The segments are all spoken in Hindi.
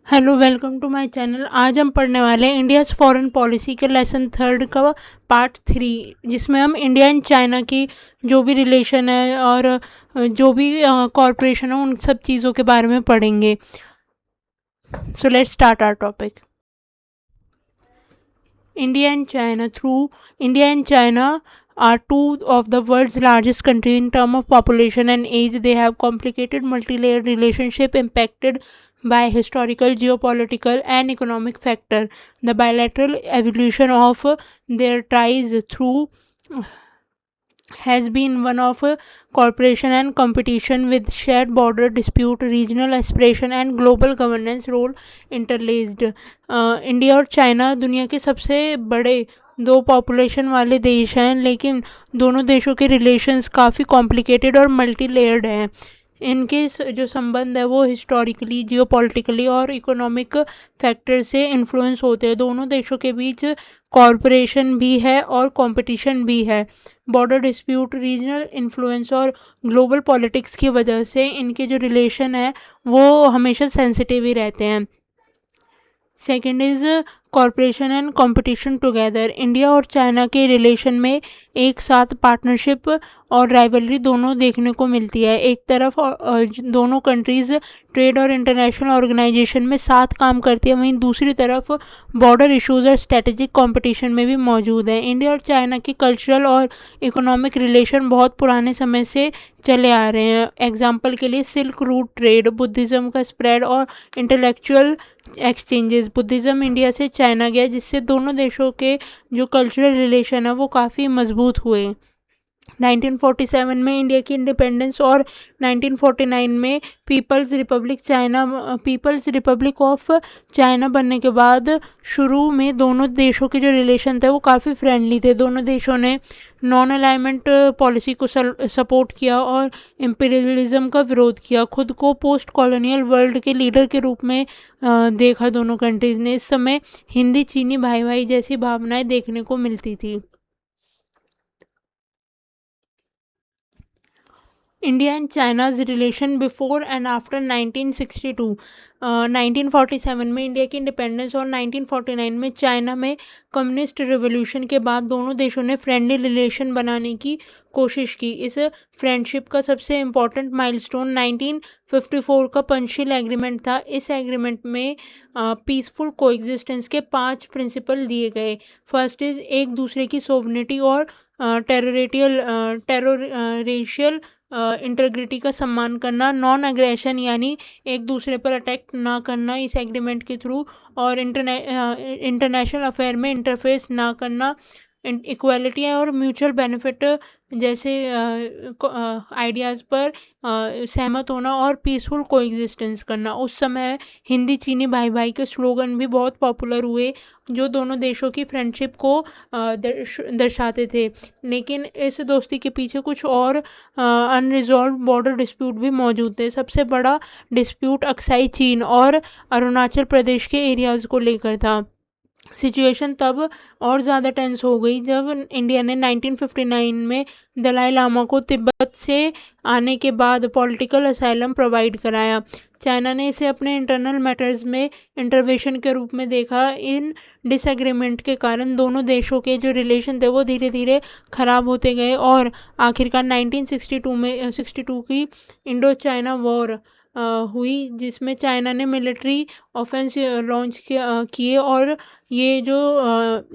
Hello, welcome to my channel. आज हम पढ़ने वाले हैं इंडियाज़ फॉरेन पॉलिसी के लेसन थर्ड का पार्ट 3, जिसमें हम इंडिया एंड चाइना की जो भी रिलेशन है और जो भी कॉरपोरेशन है उन सब चीज़ों के बारे में पढ़ेंगे। So let's start our topic. India and China. Through India and China are two of the world's largest countries in terms of population and age. They have complicated multi-layered relationship impacted by historical, geopolitical, and economic factor. The bilateral evolution of their ties through has been one of cooperation and competition with shared border dispute, regional aspiration and global governance role interlaced. India और चाइना दुनिया के सबसे बड़े दो पॉपुलेशन वाले देश हैं, लेकिन दोनों देशों के रिलेशंस काफ़ी कॉम्प्लिकेटेड और मल्टी लेयर्ड हैं। इनके जो संबंध है वो हिस्टोरिकली, जियोपॉलिटिकली और इकोनॉमिक फैक्टर से इन्फ्लुएंस होते हैं। दोनों देशों के बीच कॉरपोरेशन भी है और कंपटीशन भी है। बॉर्डर डिस्प्यूट, रीजनल इन्फ्लुएंस और ग्लोबल पॉलिटिक्स की वजह से इनके जो रिलेशन है वो हमेशा सेंसिटिव ही रहते हैं। Second is corporation and competition together. India और चाइना के रिलेशन में एक साथ पार्टनरशिप और राइवलरी दोनों देखने को मिलती है। एक तरफ दोनों कंट्रीज़ ट्रेड और इंटरनेशनल ऑर्गेनाइजेशन में साथ काम करती है, वहीं दूसरी तरफ बॉर्डर इश्यूज और स्ट्रेटेजिक कंपटीशन में भी मौजूद है। इंडिया और चाइना की कल्चरल और इकोनॉमिक रिलेशन बहुत पुराने समय से चले आ रहे हैं। एग्जाम्पल के लिए सिल्क रूट ट्रेड, बुद्धिज़्म का स्प्रेड और इंटेलेक्चुअल एक्सचेंजेस। बुद्धिज़्म इंडिया से चाइना गया, जिससे दोनों देशों के जो कल्चरल रिलेशन है वो काफ़ी मजबूत हुए। 1947 में इंडिया की इंडिपेंडेंस और 1949 में पीपल्स रिपब्लिक ऑफ चाइना बनने के बाद शुरू में दोनों देशों के जो रिलेशन थे वो काफ़ी फ्रेंडली थे। दोनों देशों ने नॉन अलाइनमेंट पॉलिसी को सपोर्ट किया और इम्पीरियलिज्म का विरोध किया। खुद को पोस्ट कॉलोनियल वर्ल्ड के लीडर के रूप में देखा दोनों कंट्रीज़ ने। इस समय हिंदी चीनी भाई भाई जैसी भावनाएं देखने को मिलती थी। India and China's relation before and after 1962। 1947 में इंडिया की इंडिपेंडेंस और 1949 में चाइना में कम्युनिस्ट रिवॉल्यूशन के बाद दोनों देशों ने फ्रेंडली रिलेशन बनाने की कोशिश की। इस फ्रेंडशिप का सबसे इम्पॉर्टेंट माइलस्टोन 1954 का पंचशील एग्रीमेंट था। इस एग्रीमेंट में पीसफुल कोएग्जिस्टेंस के 5 प्रिंसिपल दिए गए। फर्स्ट इज़ एक दूसरे की सोवरेनिटी और टेरोरेशियल इंटीग्रिटी का सम्मान करना, नॉन एग्रेशन यानी एक दूसरे पर अटैक ना करना इस एग्रीमेंट के थ्रू, और इंटरनेशनल अफेयर में इंटरफेस ना करना, इक्वालिटी और म्यूचुअल बेनिफिट जैसे आइडियाज़ पर सहमत होना और पीसफुल कोएग्जिस्टेंस करना। उस समय हिंदी चीनी भाई भाई के स्लोगन भी बहुत पॉपुलर हुए, जो दोनों देशों की फ्रेंडशिप को दर्शाते थे। लेकिन इस दोस्ती के पीछे कुछ और अनरिजॉल्व बॉर्डर डिस्प्यूट भी मौजूद थे। सबसे बड़ा डिस्प्यूट अक्साई चीन और अरुणाचल प्रदेश के एरियाज़ को लेकर था। सिचुएशन तब और ज़्यादा टेंस हो गई जब इंडिया ने 1959 में दलाई लामा को तिब्बत से आने के बाद पॉलिटिकल असाइलम प्रोवाइड कराया। चाइना ने इसे अपने इंटरनल मैटर्स में इंटरवेंशन के रूप में देखा। इन डिसएग्रीमेंट के कारण दोनों देशों के जो रिलेशन थे वो धीरे धीरे ख़राब होते गए और आखिरकार 1962 की इंडो चाइना वॉर हुई, जिसमें चाइना ने मिलिट्री ऑफेंस लॉन्च किए और ये जो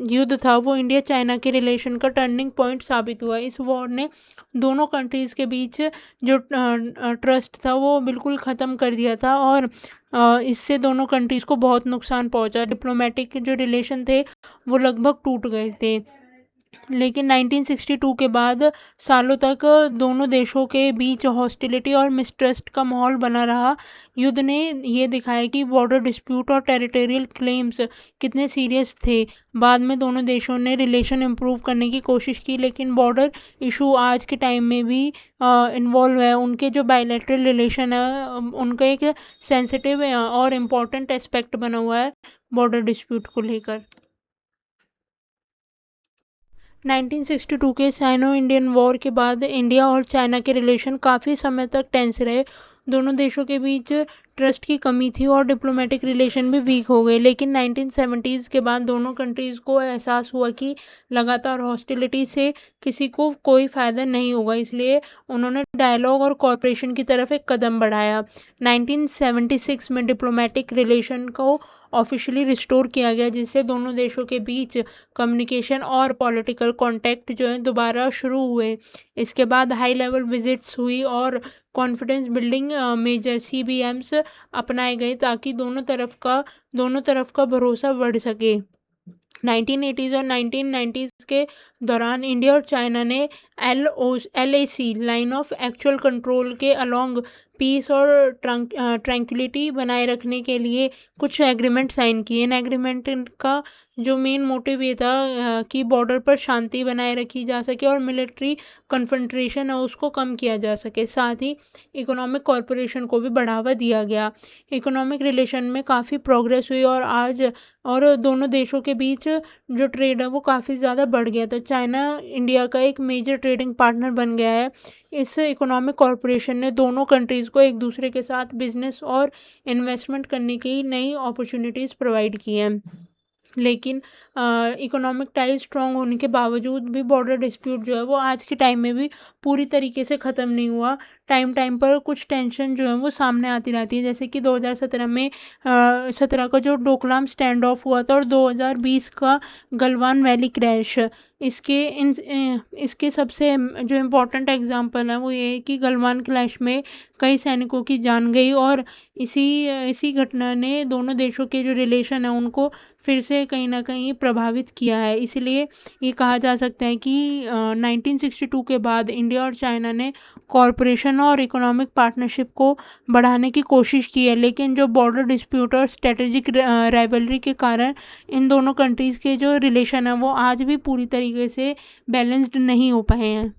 युद्ध था वो इंडिया चाइना के रिलेशन का टर्निंग पॉइंट साबित हुआ। इस वॉर ने दोनों कंट्रीज़ के बीच जो ट्रस्ट था वो बिल्कुल ख़त्म कर दिया था और इससे दोनों कंट्रीज़ को बहुत नुकसान पहुंचा। डिप्लोमेटिक जो रिलेशन थे वो लगभग टूट गए थे। लेकिन 1962 के बाद सालों तक दोनों देशों के बीच हॉस्टिलिटी और मिसट्रस्ट का माहौल बना रहा। युद्ध ने ये दिखाया कि बॉर्डर डिस्प्यूट और टेरिटोरियल क्लेम्स कितने सीरियस थे। बाद में दोनों देशों ने रिलेशन इम्प्रूव करने की कोशिश की, लेकिन बॉर्डर इशू आज के टाइम में भी इन्वॉल्व है। उनके जो बायलैटरल रिलेशन है उनका एक सेंसिटिव और इम्पॉर्टेंट एस्पेक्ट बना हुआ है बॉर्डर डिस्प्यूट को लेकर। 1962 के साइनो इंडियन वॉर के बाद इंडिया और चाइना के रिलेशन काफ़ी समय तक टेंस रहे। दोनों देशों के बीच ट्रस्ट की कमी थी और डिप्लोमेटिक रिलेशन भी वीक हो गए। लेकिन 1970s के बाद दोनों कंट्रीज़ को एहसास हुआ कि लगातार हॉस्टिलिटी से किसी को कोई फ़ायदा नहीं होगा, इसलिए उन्होंने डायलॉग और कॉर्पोरेशन की तरफ एक कदम बढ़ाया। 1976 में डिप्लोमेटिक रिलेशन को ऑफिशियली रिस्टोर किया गया, जिससे दोनों देशों के बीच कम्युनिकेशन और पॉलिटिकल कॉन्टैक्ट जो है दोबारा शुरू हुए। इसके बाद हाई लेवल विजिट्स हुई और कॉन्फिडेंस बिल्डिंग मेजर CBMs अपनाए गए ताकि दोनों तरफ का भरोसा बढ़ सके। 1980s और 1990s के दौरान इंडिया और चाइना ने LAC line of actual control के अलोंग पीस और ट्रैंक्विलिटी बनाए रखने के लिए कुछ एग्रीमेंट साइन किए। इन एग्रीमेंट का जो मेन मोटिव ये था कि बॉर्डर पर शांति बनाए रखी जा सके और मिलिट्री कन्फ्रंट्रेशन है उसको कम किया जा सके। साथ ही इकोनॉमिक कॉर्पोरेशन को भी बढ़ावा दिया गया। इकोनॉमिक रिलेशन में काफ़ी प्रोग्रेस हुई और दोनों देशों के बीच जो ट्रेड है वो काफ़ी ज़्यादा बढ़ गया था। चाइना इंडिया का एक मेजर ट्रेडिंग पार्टनर बन गया है। इस इकोनॉमिक कॉर्पोरेशन ने दोनों कंट्रीज़ को एक दूसरे के साथ बिजनेस और इन्वेस्टमेंट करने की नई अपॉर्चुनिटीज़ प्रोवाइड की हैं। लेकिन इकोनॉमिक टाइज स्ट्रॉन्ग होने के बावजूद भी बॉर्डर डिस्प्यूट जो है वो आज के टाइम में भी पूरी तरीके से ख़त्म नहीं हुआ। टाइम पर कुछ टेंशन जो है वो सामने आती रहती है, जैसे कि 2017 में 17 का जो डोकलाम स्टैंड ऑफ हुआ था और 2020 का गलवान वैली क्रैश। इसके सबसे जो इम्पोर्टेंट एग्जांपल है वो ये है कि गलवान क्लैश में कई सैनिकों की जान गई और इसी घटना ने दोनों देशों के जो रिलेशन है उनको फिर से कहीं ना कहीं प्रभावित किया है। इसलिए ये कहा जा सकता है कि 1962 के बाद इंडिया और चाइना ने कॉरपोरेशन और इकोनॉमिक पार्टनरशिप को बढ़ाने की कोशिश की है, लेकिन जो बॉर्डर डिस्प्यूट और स्ट्रेटेजिक राइवलरी के कारण इन दोनों कंट्रीज़ के जो रिलेशन है वो आज भी पूरी तरीके से बैलेंस्ड नहीं हो पाए हैं।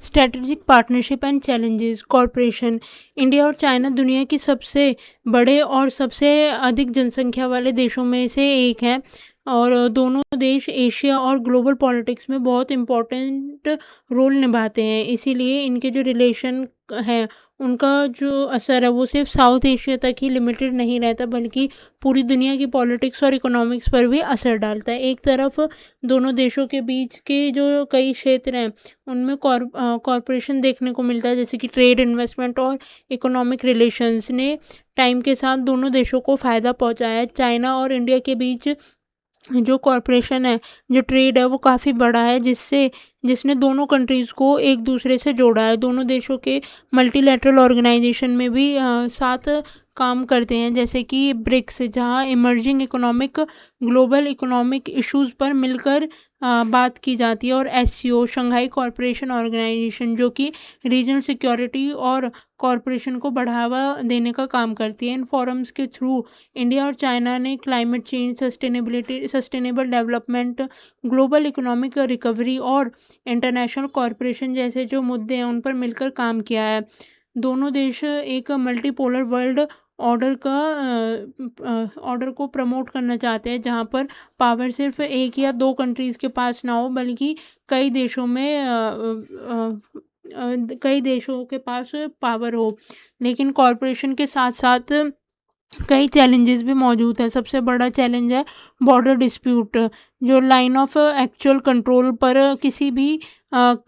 Strategic partnership and challenges. Corporation. India और चाइना दुनिया की सबसे बड़े और सबसे अधिक जनसंख्या वाले देशों में से एक है और दोनों देश एशिया और ग्लोबल पॉलिटिक्स में बहुत इम्पोर्टेंट रोल निभाते हैं। इसीलिए इनके जो रिलेशन हैं उनका जो असर है वो सिर्फ साउथ एशिया तक ही लिमिटेड नहीं रहता, बल्कि पूरी दुनिया की पॉलिटिक्स और इकोनॉमिक्स पर भी असर डालता है। एक तरफ दोनों देशों के बीच के जो कई क्षेत्र हैं उनमें कॉरपोरेशन देखने को मिलता है, जैसे कि ट्रेड, इन्वेस्टमेंट और इकोनॉमिक रिलेशंस ने टाइम के साथ दोनों देशों को फ़ायदा पहुंचाया है। चाइना और इंडिया के बीच जो कॉरपोरेशन है, जो ट्रेड है वो काफ़ी बड़ा है, जिसने दोनों कंट्रीज़ को एक दूसरे से जोड़ा है। दोनों देशों के मल्टीलैटरल ऑर्गेनाइजेशन में भी साथ काम करते हैं, जैसे कि ब्रिक्स, जहां emerging economic global economic issues पर मिलकर बात की जाती है, और SCO शंघाई कॉरपोरेशन ऑर्गेनाइजेशन जो कि रीजनल सिक्योरिटी और कॉरपोरेशन को बढ़ावा देने का काम करती है। इन फोरम्स के थ्रू इंडिया और चाइना ने climate change, sustainable development, global economic recovery और इंटरनेशनल कॉरपोरेशन जैसे जो मुद्दे हैं उन पर मिलकर काम किया है। दोनों देश एक मल्टीपोलर वर्ल्ड ऑर्डर को प्रमोट करना चाहते हैं, जहां पर पावर सिर्फ एक या दो कंट्रीज़ के पास ना हो, बल्कि कई देशों के पास पावर हो। लेकिन कॉरपोरेशन के साथ साथ कई चैलेंजेस भी मौजूद हैं। सबसे बड़ा चैलेंज है बॉर्डर डिस्प्यूट, जो लाइन ऑफ एक्चुअल कंट्रोल पर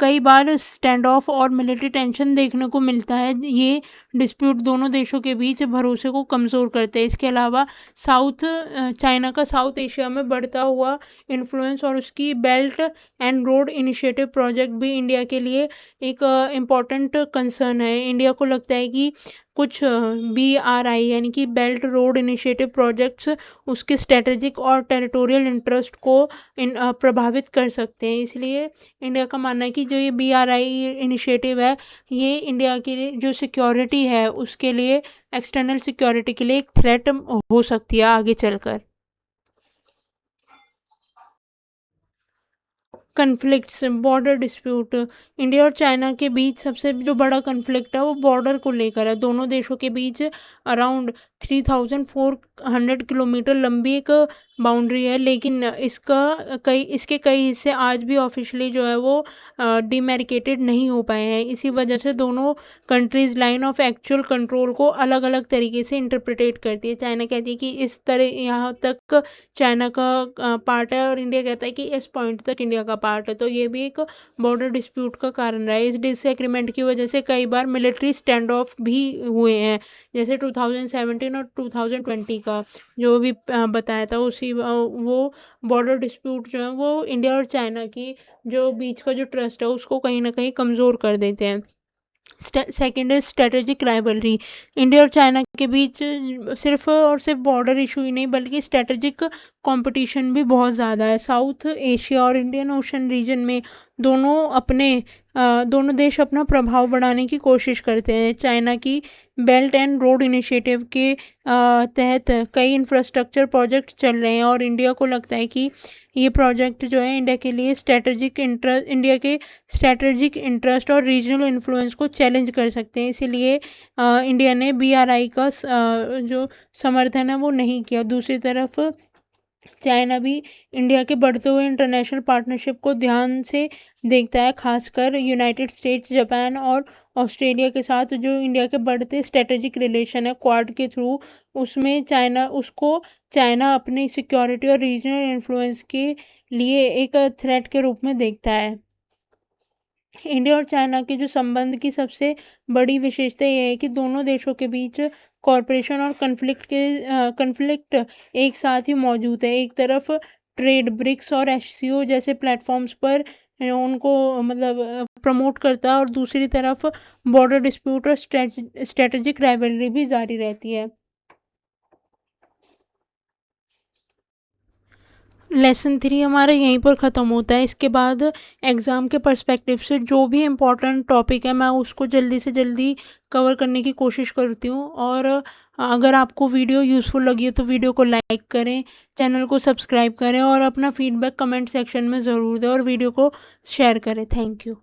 कई बार स्टैंड ऑफ और मिलिट्री टेंशन देखने को मिलता है। ये डिस्प्यूट दोनों देशों के बीच भरोसे को कमज़ोर करते हैं। इसके अलावा चाइना का साउथ एशिया में बढ़ता हुआ इन्फ्लुएंस और उसकी belt and road initiative project भी इंडिया के लिए एक इम्पॉर्टेंट कंसर्न है। इंडिया को लगता है कि कुछ BRI यानी कि बेल्ट रोड इनिशिएटिव प्रोजेक्ट्स उसके स्ट्रेटेजिक और टेरिटोरियल इंटरेस्ट को प्रभावित कर सकते हैं। इसलिए इंडिया का मानना है कि जो ये BRI इनिशिएटिव है ये इंडिया के लिए जो सिक्योरिटी है उसके लिए, एक्सटर्नल सिक्योरिटी के लिए एक थ्रेट हो सकती है आगे चलकर। कन्फ्लिक्ट्स। Border dispute. इंडिया और चाइना के बीच सबसे जो बड़ा कन्फ्लिक्ट है वो बॉर्डर को लेकर है। दोनों देशों के बीच अराउंड 3400 किलोमीटर लंबी एक बाउंड्री है, लेकिन इसके कई हिस्से आज भी ऑफिशियली जो है वो डिमार्केटेड नहीं हो पाए हैं। इसी वजह से दोनों countries line of actual control को अलग अलग तरीके से इंटरप्रिटेट करती है। चाइना कहती है कि इस तरह यहाँ तक चाइना का पार्ट है, और इंडिया कहता है कि इस पॉइंट तक इंडिया का पार्ट है। तो ये भी एक बॉर्डर डिस्प्यूट का कारण रहा है। इस डिसएग्रीमेंट की वजह से कई बार मिलिट्री स्टैंड ऑफ भी हुए हैं, जैसे 2017 और 2020 का जो भी बताया था। वो बॉर्डर डिस्प्यूट जो है वो इंडिया और चाइना की जो बीच का जो ट्रस्ट है उसको कहीं ना कहीं कमज़ोर कर देते हैं। सेकेंड है स्ट्रेटेजिक राइवलरी। इंडिया और चाइना के बीच सिर्फ और सिर्फ बॉर्डर इशू ही नहीं बल्कि स्ट्रेटेजिक कंपटीशन भी बहुत ज़्यादा है। साउथ एशिया और इंडियन ओशन रीजन में दोनों देश अपना प्रभाव बढ़ाने की कोशिश करते हैं। चाइना की बेल्ट एंड रोड इनिशिएटिव के तहत कई इंफ्रास्ट्रक्चर प्रोजेक्ट चल रहे हैं, और इंडिया को लगता है कि ये प्रोजेक्ट जो है इंडिया के स्ट्रेटजिक इंटरेस्ट और रीजनल इन्फ्लुएंस को चैलेंज कर सकते हैं। इसीलिए इंडिया ने BRI का जो समर्थन है वो नहीं किया। दूसरी तरफ चाइना भी इंडिया के बढ़ते हुए इंटरनेशनल पार्टनरशिप को ध्यान से देखता है, खासकर यूनाइटेड स्टेट्स, जापान और ऑस्ट्रेलिया के साथ जो इंडिया के बढ़ते स्ट्रेटेजिक रिलेशन है क्वाड के थ्रू। उसमें चाइना अपनी सिक्योरिटी और रीजनल इन्फ्लुएंस के लिए एक थ्रेट के रूप में देखता है। इंडिया और चाइना के जो संबंध की सबसे बड़ी विशेषता ये है कि दोनों देशों के बीच कॉरपोरेशन और कन्फ्लिक्ट एक साथ ही मौजूद है। एक तरफ ट्रेड, ब्रिक्स और SCO जैसे प्लेटफॉर्म्स पर उनको प्रमोट करता है, और दूसरी तरफ बॉर्डर डिस्प्यूट और स्ट्रेटेजिक राइवलरी भी जारी रहती है। लेसन 3 हमारा यहीं पर ख़त्म होता है। इसके बाद एग्ज़ाम के पर्सपेक्टिव से जो भी इम्पोर्टेंट टॉपिक है मैं उसको जल्दी से जल्दी कवर करने की कोशिश करती हूँ। और अगर आपको वीडियो यूज़फुल लगी है तो वीडियो को लाइक करें, चैनल को सब्सक्राइब करें और अपना फीडबैक कमेंट सेक्शन में ज़रूर दें, और वीडियो को शेयर करें। Thank you.